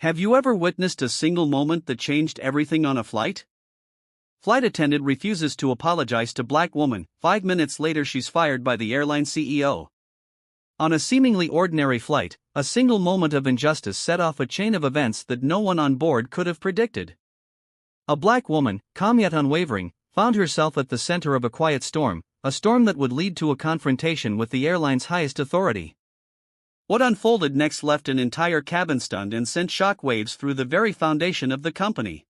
Have you ever witnessed a single moment that changed everything on a flight? Flight attendant refuses to apologize to black woman. 5 minutes later she's fired by the airline CEO. On a seemingly ordinary flight, a single moment of injustice set off a chain of events that no one on board could have predicted. A black woman, calm yet unwavering, found herself at the center of a quiet storm, a storm that would lead to a confrontation with the airline's highest authority. What unfolded next left an entire cabin stunned and sent shockwaves through the very foundation of the company.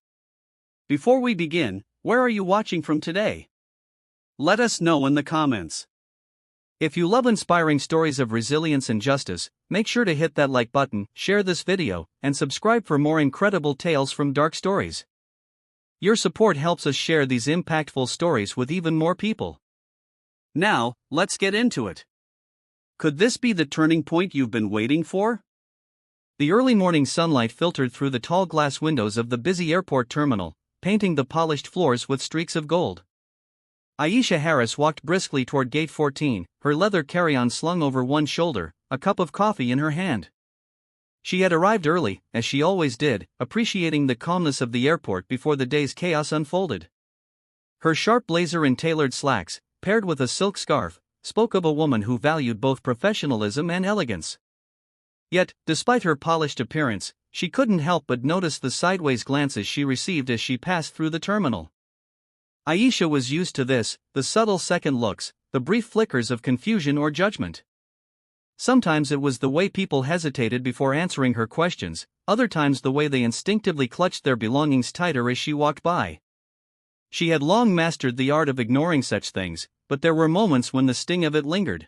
Before we begin, where are you watching from today? Let us know in the comments. If you love inspiring stories of resilience and justice, make sure to hit that like button, share this video, and subscribe for more incredible tales from dark stories. Your support helps us share these impactful stories with even more people. Now, let's get into it. Could this be the turning point you've been waiting for? The early morning sunlight filtered through the tall glass windows of the busy airport terminal, painting the polished floors with streaks of gold. Aisha Harris walked briskly toward Gate 14, her leather carry-on slung over one shoulder, a cup of coffee in her hand. She had arrived early, as she always did, appreciating the calmness of the airport before the day's chaos unfolded. Her sharp blazer and tailored slacks, paired with a silk scarf, spoke of a woman who valued both professionalism and elegance. Yet, despite her polished appearance, she couldn't help but notice the sideways glances she received as she passed through the terminal. Aisha was used to this, the subtle second looks, the brief flickers of confusion or judgment. Sometimes it was the way people hesitated before answering her questions, other times the way they instinctively clutched their belongings tighter as she walked by. She had long mastered the art of ignoring such things, but there were moments when the sting of it lingered.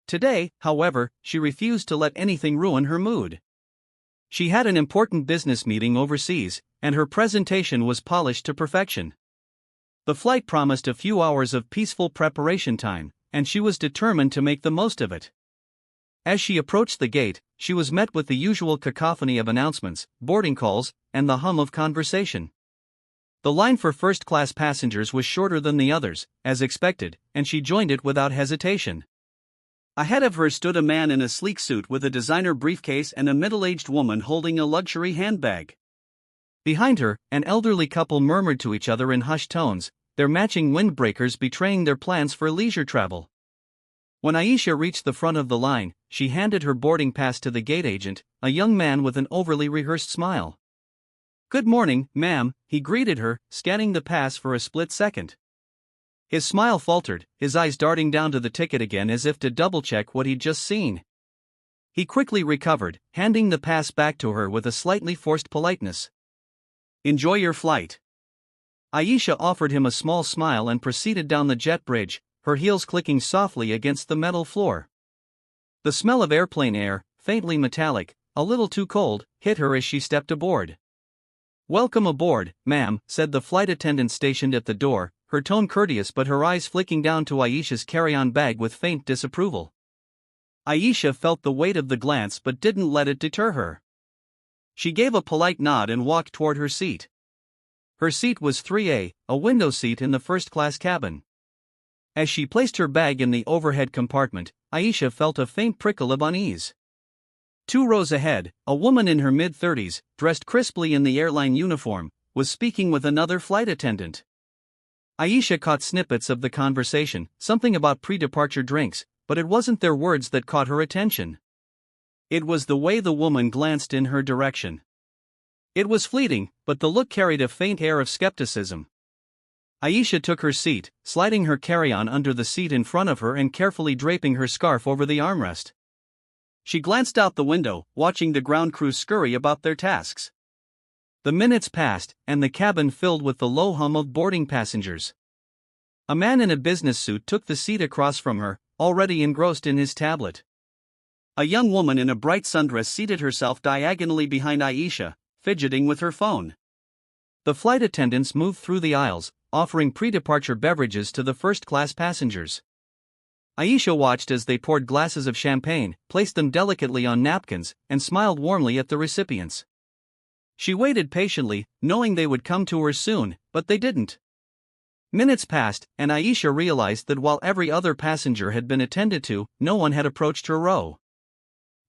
Today, however, she refused to let anything ruin her mood. She had an important business meeting overseas, and her presentation was polished to perfection. The flight promised a few hours of peaceful preparation time, and she was determined to make the most of it. As she approached the gate, she was met with the usual cacophony of announcements, boarding calls, and the hum of conversation. The line for first-class passengers was shorter than the others, as expected, and she joined it without hesitation. Ahead of her stood a man in a sleek suit with a designer briefcase and a middle-aged woman holding a luxury handbag. Behind her, an elderly couple murmured to each other in hushed tones, their matching windbreakers betraying their plans for leisure travel. When Aisha reached the front of the line, she handed her boarding pass to the gate agent, a young man with an overly rehearsed smile. "Good morning, ma'am," he greeted her, scanning the pass for a split second. His smile faltered, his eyes darting down to the ticket again as if to double-check what he'd just seen. He quickly recovered, handing the pass back to her with a slightly forced politeness. "Enjoy your flight." Aisha offered him a small smile and proceeded down the jet bridge, her heels clicking softly against the metal floor. The smell of airplane air, faintly metallic, a little too cold, hit her as she stepped aboard. "Welcome aboard, ma'am," said the flight attendant stationed at the door, her tone courteous but her eyes flicking down to Aisha's carry-on bag with faint disapproval. Aisha felt the weight of the glance but didn't let it deter her. She gave a polite nod and walked toward her seat. Her seat was 3A, a window seat in the first-class cabin. As she placed her bag in the overhead compartment, Aisha felt a faint prickle of unease. 2 rows ahead, a woman in her mid-30s, dressed crisply in the airline uniform, was speaking with another flight attendant. Aisha caught snippets of the conversation, something about pre-departure drinks, but it wasn't their words that caught her attention. It was the way the woman glanced in her direction. It was fleeting, but the look carried a faint air of skepticism. Aisha took her seat, sliding her carry-on under the seat in front of her and carefully draping her scarf over the armrest. She glanced out the window, watching the ground crew scurry about their tasks. The minutes passed, and the cabin filled with the low hum of boarding passengers. A man in a business suit took the seat across from her, already engrossed in his tablet. A young woman in a bright sundress seated herself diagonally behind Aisha, fidgeting with her phone. The flight attendants moved through the aisles, offering pre-departure beverages to the first-class passengers. Aisha watched as they poured glasses of champagne, placed them delicately on napkins, and smiled warmly at the recipients. She waited patiently, knowing they would come to her soon, but they didn't. Minutes passed, and Aisha realized that while every other passenger had been attended to, no one had approached her row.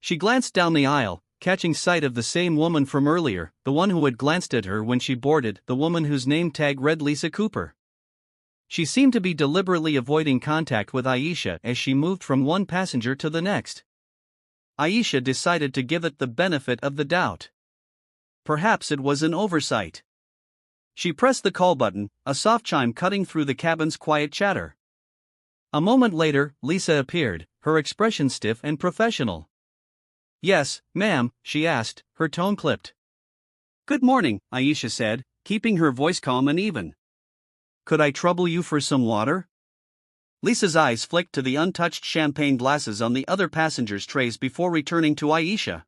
She glanced down the aisle, catching sight of the same woman from earlier, the one who had glanced at her when she boarded, the woman whose name tag read Lisa Cooper. She seemed to be deliberately avoiding contact with Aisha as she moved from one passenger to the next. Aisha decided to give it the benefit of the doubt. Perhaps it was an oversight. She pressed the call button, a soft chime cutting through the cabin's quiet chatter. A moment later, Lisa appeared, her expression stiff and professional. "Yes, ma'am," she asked, her tone clipped. "Good morning," Aisha said, keeping her voice calm and even. "Could I trouble you for some water?" Lisa's eyes flicked to the untouched champagne glasses on the other passengers' trays before returning to Aisha.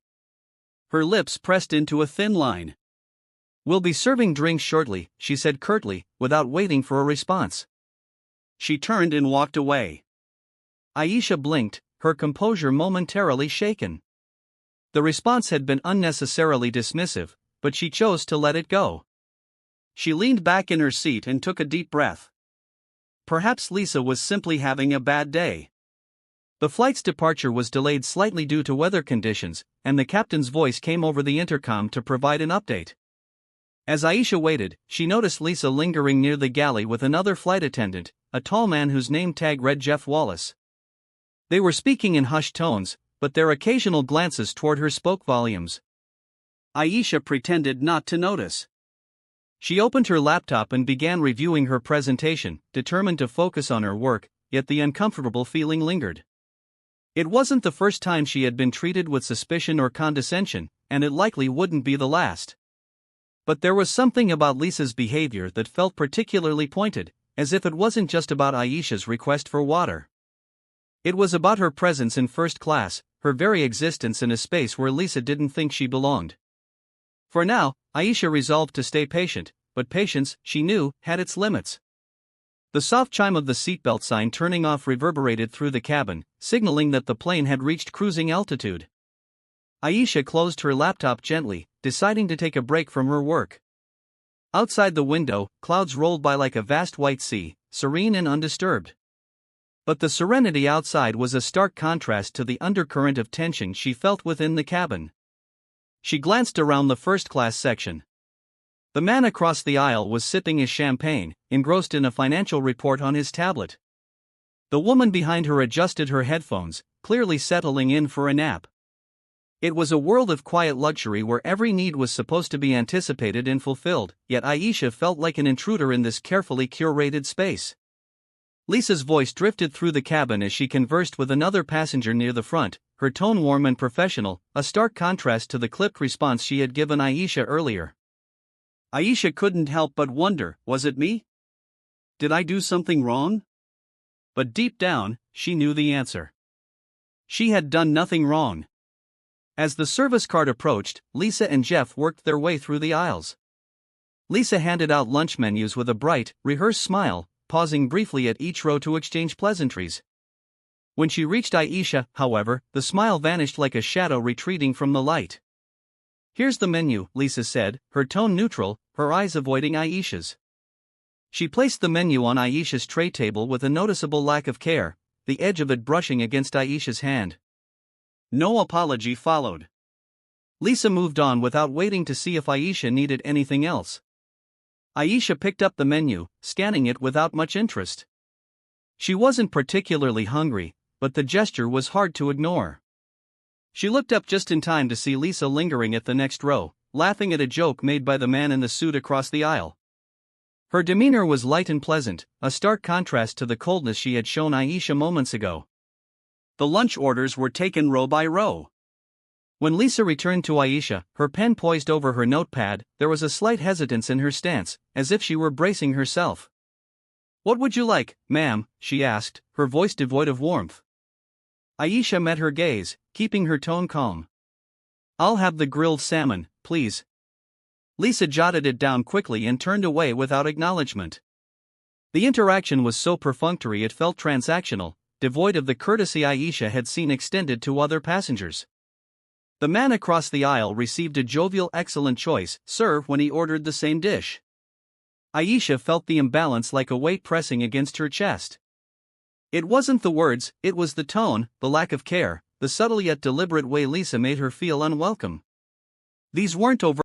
Her lips pressed into a thin line. "We'll be serving drinks shortly," she said curtly, without waiting for a response. She turned and walked away. Aisha blinked, her composure momentarily shaken. The response had been unnecessarily dismissive, but she chose to let it go. She leaned back in her seat and took a deep breath. Perhaps Lisa was simply having a bad day. The flight's departure was delayed slightly due to weather conditions, and the captain's voice came over the intercom to provide an update. As Aisha waited, she noticed Lisa lingering near the galley with another flight attendant, a tall man whose name tag read Jeff Wallace. They were speaking in hushed tones, but their occasional glances toward her spoke volumes. Aisha pretended not to notice. She opened her laptop and began reviewing her presentation, determined to focus on her work, yet the uncomfortable feeling lingered. It wasn't the first time she had been treated with suspicion or condescension, and it likely wouldn't be the last. But there was something about Lisa's behavior that felt particularly pointed, as if it wasn't just about Aisha's request for water. It was about her presence in first class, her very existence in a space where Lisa didn't think she belonged. For now, Aisha resolved to stay patient, but patience, she knew, had its limits. The soft chime of the seatbelt sign turning off reverberated through the cabin, signaling that the plane had reached cruising altitude. Aisha closed her laptop gently, deciding to take a break from her work. Outside the window, clouds rolled by like a vast white sea, serene and undisturbed. But the serenity outside was a stark contrast to the undercurrent of tension she felt within the cabin. She glanced around the first-class section. The man across the aisle was sipping his champagne, engrossed in a financial report on his tablet. The woman behind her adjusted her headphones, clearly settling in for a nap. It was a world of quiet luxury where every need was supposed to be anticipated and fulfilled, yet Aisha felt like an intruder in this carefully curated space. Lisa's voice drifted through the cabin as she conversed with another passenger near the front, her tone warm and professional, a stark contrast to the clipped response she had given Aisha earlier. Aisha couldn't help but wonder, was it me? Did I do something wrong? But deep down, she knew the answer. She had done nothing wrong. As the service cart approached, Lisa and Jeff worked their way through the aisles. Lisa handed out lunch menus with a bright, rehearsed smile, pausing briefly at each row to exchange pleasantries. When she reached Aisha, however, the smile vanished like a shadow retreating from the light. "Here's the menu," Lisa said, her tone neutral, her eyes avoiding Aisha's. She placed the menu on Aisha's tray table with a noticeable lack of care, the edge of it brushing against Aisha's hand. No apology followed. Lisa moved on without waiting to see if Aisha needed anything else. Aisha picked up the menu, scanning it without much interest. She wasn't particularly hungry, but the gesture was hard to ignore. She looked up just in time to see Lisa lingering at the next row, laughing at a joke made by the man in the suit across the aisle. Her demeanor was light and pleasant, a stark contrast to the coldness she had shown Aisha moments ago. The lunch orders were taken row by row. When Lisa returned to Aisha, her pen poised over her notepad, there was a slight hesitance in her stance, as if she were bracing herself. "What would you like, ma'am?" she asked, her voice devoid of warmth. Aisha met her gaze, keeping her tone calm. "I'll have the grilled salmon, please." Lisa jotted it down quickly and turned away without acknowledgement. The interaction was so perfunctory it felt transactional, devoid of the courtesy Aisha had seen extended to other passengers. The man across the aisle received a jovial "excellent choice, sir" when he ordered the same dish. Aisha felt the imbalance like a weight pressing against her chest. It wasn't the words, it was the tone, the lack of care, the subtle yet deliberate way Lisa made her feel unwelcome. These weren't overt